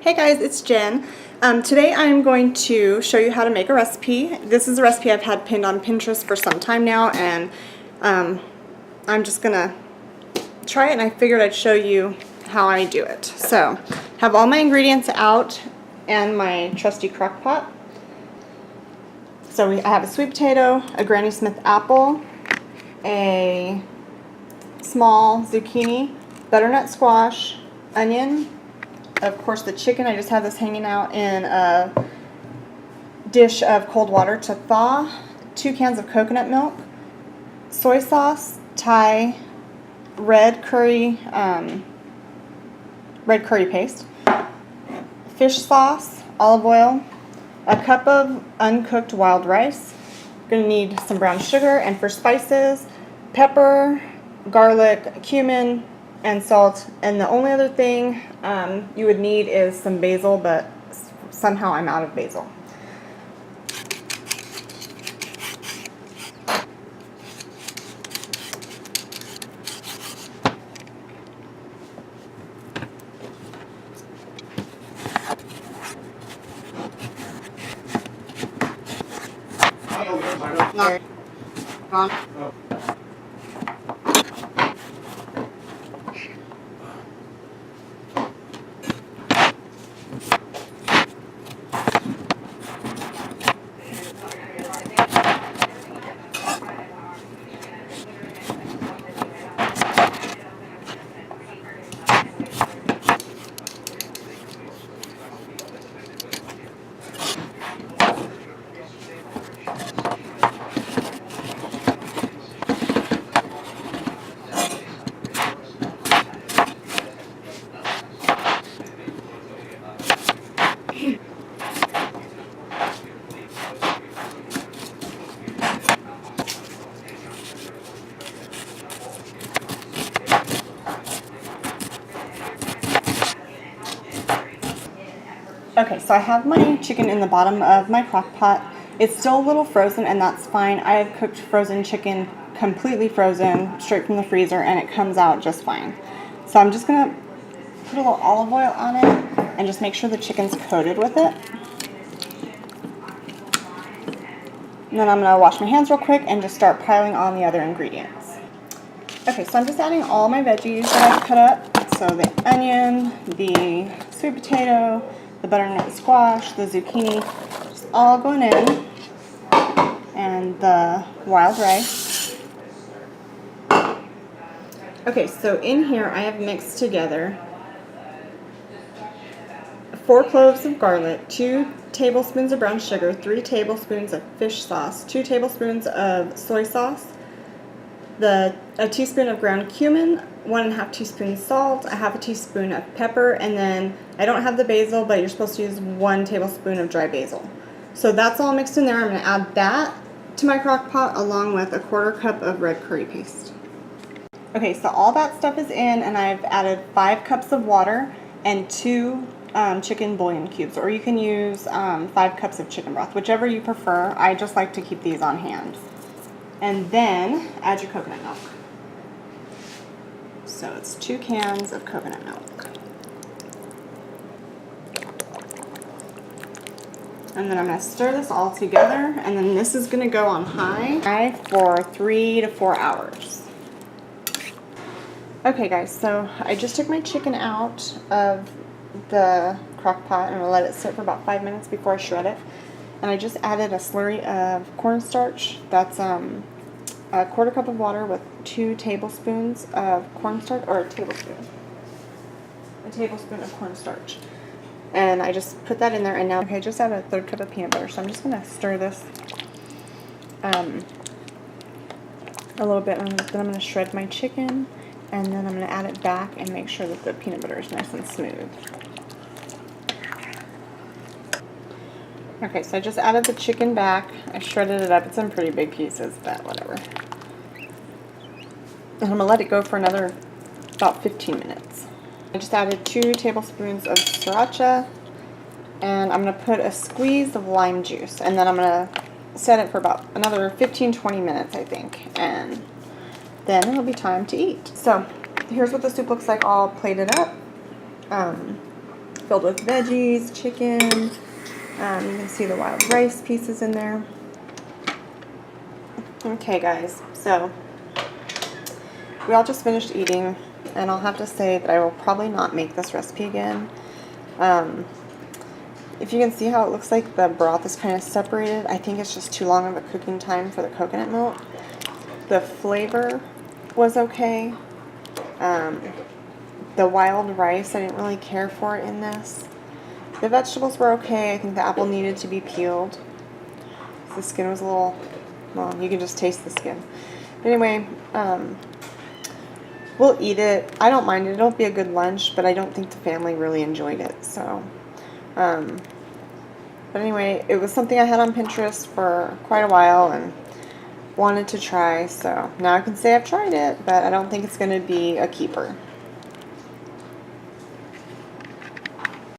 Hey guys, it's Jen. Today I'm going to show you how to make a recipe. This is a recipe I've had pinned on Pinterest for some time now, and I'm just gonna try it, and I figured I'd show you how I do it. So, have all my ingredients out and my trusty crock pot. So I have a sweet potato, a Granny Smith apple, a small zucchini, butternut squash, onion, of course the chicken. I just have this hanging out in a dish of cold water to thaw, 2 cans of coconut milk, soy sauce, Thai red curry paste, fish sauce, olive oil, a cup of uncooked wild rice. You're going to need some brown sugar, and for spices, pepper, garlic, cumin, and salt. And the only other thing you would need is some basil, but somehow I'm out of basil. Okay, so I have my chicken in the bottom of my crock pot. It's still a little frozen, and that's fine. I have cooked frozen chicken completely frozen, straight from the freezer, and it comes out just fine. So I'm just going to put a little olive oil on it and just make sure the chicken's coated with it. And then I'm going to wash my hands real quick and just start piling on the other ingredients. Okay, so I'm just adding all my veggies that I've cut up. So the onion, the sweet potato, the butternut squash, the zucchini, just all going in, and the wild rice. Okay, so in here I have mixed together 4 cloves of garlic, 2 tablespoons of brown sugar, 3 tablespoons of fish sauce, 2 tablespoons of soy sauce, a teaspoon of ground cumin, 1½ teaspoon salt, a ½ teaspoon of pepper, and then I don't have the basil, but you're supposed to use 1 tablespoon of dry basil. So that's all mixed in there. I'm going to add that to my crock pot along with a 1/4 cup of red curry paste. Okay, so all that stuff is in, and I've added 5 cups of water and 2 chicken bouillon cubes, or you can use 5 cups of chicken broth, whichever you prefer. I just like to keep these on hand. And then add your coconut milk. So it's 2 cans of coconut milk. And then I'm going to stir this all together, and then this is going to go on high for 3 to 4 hours. Okay guys, so I just took my chicken out of the crock pot and I'm going to let it sit for about 5 minutes before I shred it. And I just added a slurry of cornstarch. That's a 1/4 cup of water with 2 tablespoons of cornstarch, or a tablespoon of cornstarch. And I just put that in there, and now I just add a 1/3 cup of peanut butter. So I'm just going to stir this a little bit, and then I'm going to shred my chicken, and then I'm going to add it back and make sure that the peanut butter is nice and smooth. Okay, so I just added the chicken back. I shredded it up. It's in pretty big pieces, but whatever. And I'm going to let it go for another about 15 minutes. I just added 2 tablespoons of sriracha, and I'm going to put a squeeze of lime juice, and then I'm going to set it for about another 15-20 minutes, I think, and then it'll be time to eat. So here's what the soup looks like all plated up. filled with veggies, chicken. You can see the wild rice pieces in there. Okay guys, so we all just finished eating, and I'll have to say that I will probably not make this recipe again. If you can see how it looks like the broth is kind of separated, I think it's just too long of a cooking time for the coconut milk. The flavor was okay. The wild rice, I didn't really care for it in this. The vegetables were okay. I think the apple needed to be peeled. The skin was a little, well, you can just taste the skin. But anyway, we'll eat it. I don't mind it. It'll be a good lunch, but I don't think the family really enjoyed it. So, but anyway, it was something I had on Pinterest for quite a while and wanted to try. So now I can say I've tried it, but I don't think it's going to be a keeper.